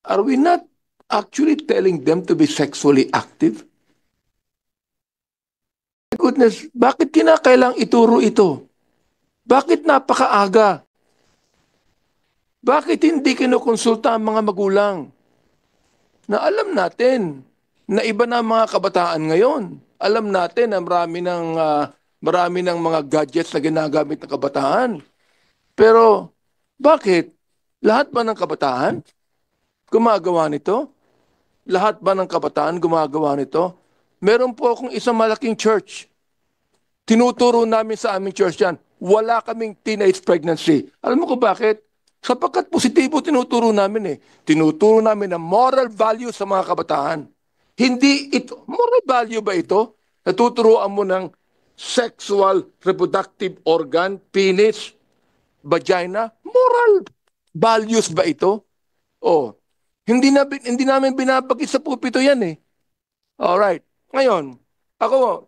Are we not actually telling them to be sexually active? My goodness, bakit kinakailang ituro ito? Bakit napakaaga? Bakit hindi kinukonsulta ang mga magulang? Na alam natin na iba na ang mga kabataan ngayon. Alam natin na marami ng mga gadgets na ginagamit ng kabataan. Pero bakit? Lahat ba ng kabataan gumagawa nito? Lahat ba ng kabataan gumagawa nito? Meron po akong isang malaking church tinuturo namin sa aming church yan. Wala kaming teenage pregnancy. Alam mo ko bakit? Sapagkat positibo tinuturo namin eh. Tinuturo namin ang moral value sa mga kabataan. Hindi ito, moral value ba ito? Natuturuan mo ng sexual reproductive organ, penis, vagina? Moral values ba ito? Oh, hindi namin binabagay sa pupito yan eh. Alright. Ngayon, ako,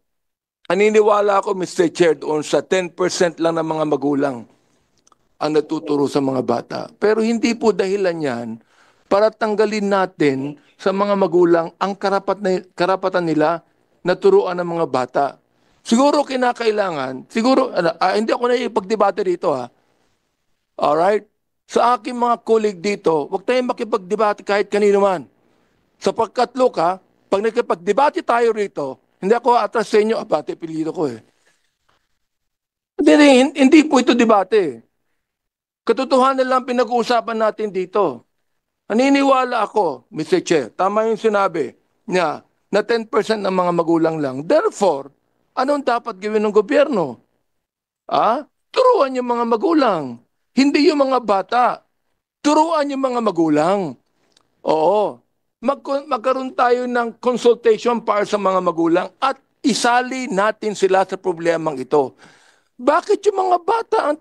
naniniwala ako, Mr. Chair, doon sa 10% lang ng mga magulang ang natuturo sa mga bata. Pero hindi po dahilan yan para tanggalin natin sa mga magulang ang karapatan nila na turuan ng mga bata. Siguro kinakailangan, hindi ako na ipagdebate dito ha. Alright? Sa aking mga colleague dito, huwag tayong makipagdebate kahit kanino man. Sapagkat look ha, pag nakipagdebate tayo rito, hindi ako atras sa inyo, abate, pilito ko eh. Hindi po ito debate. Katotohanan lang pinag-uusapan natin dito. Naniniwala ako, Mr. Chair, tama yung sinabi niya na 10% ng mga magulang lang. Therefore, anong dapat gawin ng gobyerno? Turuan yung mga magulang. Hindi yung mga bata. Turuan yung mga magulang. Oo. Magkaroon tayo ng consultation para sa mga magulang at isali natin sila sa problemang ito. Bakit yung mga bata ang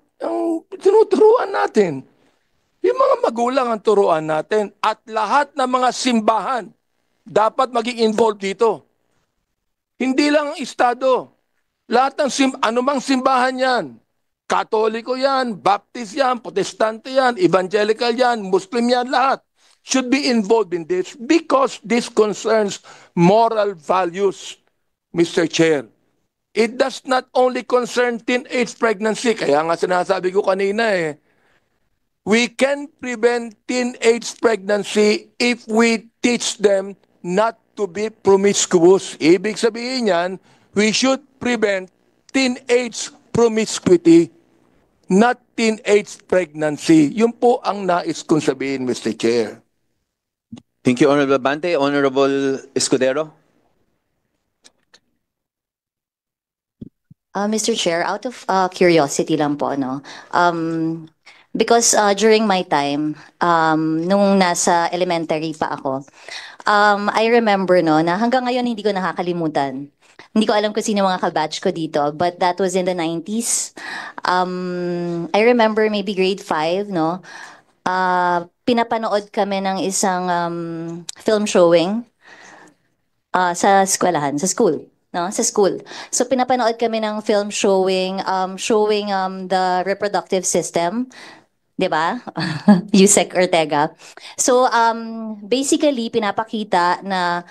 tinuturuan natin? Yung mga magulang ang turuan natin at lahat ng mga simbahan dapat maging involved dito. Hindi lang ang Estado. Lahat ng anumang simbahan yan. Katoliko yan, Baptist yan, Protestante yan, Evangelical yan, Muslim yan, lahat should be involved in this because this concerns moral values, Mr. Chair. It does not only concern teenage pregnancy. Kaya nga sinasabi ko kanina eh, we can prevent teenage pregnancy if we teach them not to be promiscuous. Ibig sabihin yan, we should prevent teenage promiscuity, not teenage pregnancy. Yun po ang nais kong sabihin, Mr. Chair. Thank you, Honorable Bante. Honorable Escudero. Mr. Chair, out of curiosity lang po, no? Because during my time, nung nasa elementary pa ako, I remember, no, na hanggang ngayon hindi ko nakakalimutan. Hindi ko alam kung sino mga kabatch ko dito, but that was in the 90s. I remember maybe grade 5, no? Pinapanood kami ng isang film showing sa eskwelahan, sa school. No, sa school. So pinapanood kami ng film showing the reproductive system, 'di ba? Yusek Ortega. So basically pinapakita na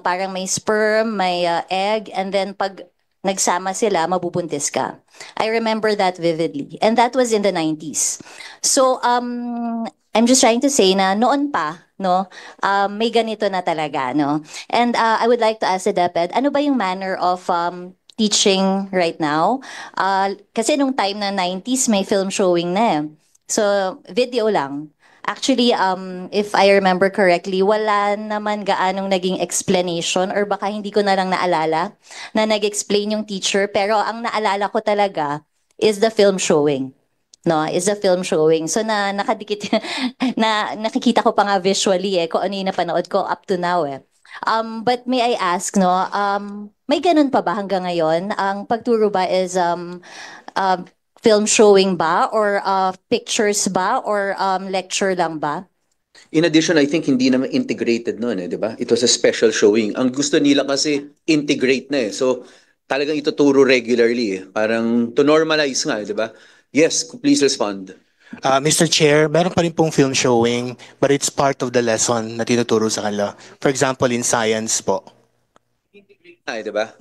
parang may sperm, may egg, and then pag nagsama sila, mabubuntis ka. I remember that vividly. And that was in the 90s. So I'm just trying to say na noon pa, no, may ganito na talaga, no. And I would like to ask the DepEd, ano ba yung manner of teaching right now? Kasi nung time na 90s, may film showing na eh. So, video lang. Actually, if I remember correctly, wala naman gaanong naging explanation or baka hindi ko na lang naalala na nag-explain yung teacher. Pero ang naalala ko talaga is the film showing. No, is the film showing. So nakadikit nakikita ko pa nga visually kung ano yung napanood ko up to now eh. But may I ask, no, may ganun pa ba hanggang ngayon? Ang pagturo ba is film showing ba or pictures ba or lecture lang ba? In addition, I think hindi naman integrated noon eh, di ba? It was a special showing. Ang gusto nila kasi integrate na eh. So talagang ituturo regularly eh. Parang to normalize nga, di ba? Yes, please respond. Mr. Chair, meron pa rin pong film showing, but it's part of the lesson na tinuturo sa kanila. For example, in science po. Integrate na, di ba?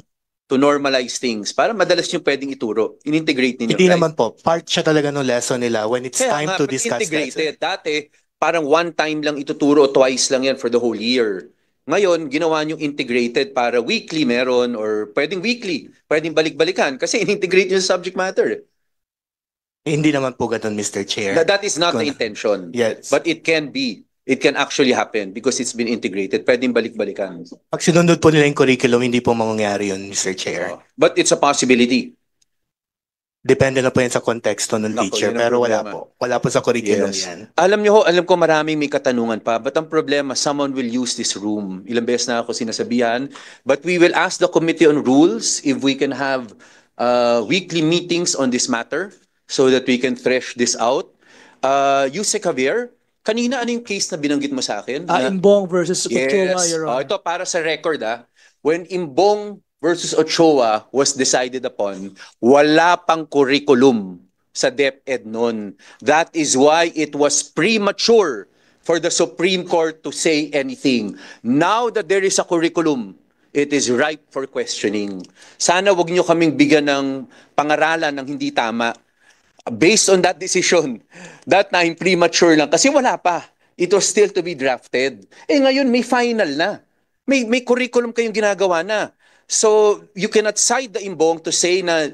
To normalize things. Para madalas yung pwedeng ituro. In-integrate ninyo. Hindi right? naman po. Part siya talaga ng lesson nila when it's Kaya time nga, to but discuss integrated. Dati, parang one time lang ituturo, twice lang yan for the whole year. Ngayon, ginawa nyo integrated para weekly meron or pwedeng weekly. Pwedeng balik-balikan kasi in-integrate nyo sa subject matter. Hindi naman po ganun, Mr. Chair. That is not the intention. Yes. But it can be. it can actually happen because it's been integrated. Pwedeng balik-balikan. Pag sinunod po nila yung curriculum, hindi po mangyayari yun, Mr. Chair. But it's a possibility. Depende na po yan sa konteksto ng Nako, teacher, yun ang pero wala problema. po. Wala po sa curriculum Yes. yan. Alam ko maraming may katanungan pa, but ang problema, someone will use this room. Ilang beses na ako sinasabihan, but we will ask the Committee on Rules if we can have weekly meetings on this matter so that we can thresh this out. Yuse Javier, kanina ano yung case na binanggit mo sa akin? Na- Imbong versus Ochoa, Yes. Your Honor. Ito para sa record when Imbong versus Ochoa was decided upon, wala pang curriculum sa DepEd noon. That is why it was premature for the Supreme Court to say anything. Now that there is a curriculum, it is ripe for questioning. Sana wag nyo kaming bigyan ng pangaralan ng hindi tama. Based on that decision, that time premature lang kasi wala pa. It was still to be drafted. Ngayon may final na. May curriculum kayong ginagawa na. So you cannot cite the Imbong to say na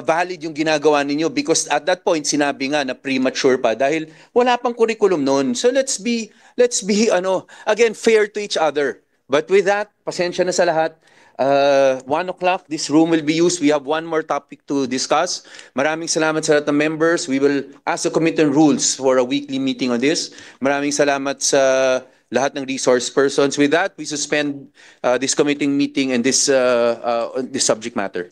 valid yung ginagawa ninyo because at that point sinabi nga na premature pa dahil wala pang curriculum noon. So let's be again fair to each other. But with that, pasensya na sa lahat. 1 o'clock, this room will be used. We have one more topic to discuss. Maraming salamat sa lahat ng members. We will ask the Committee on Rules for a weekly meeting on this. Maraming salamat sa lahat ng resource persons. With that, we suspend this committee meeting and this subject matter.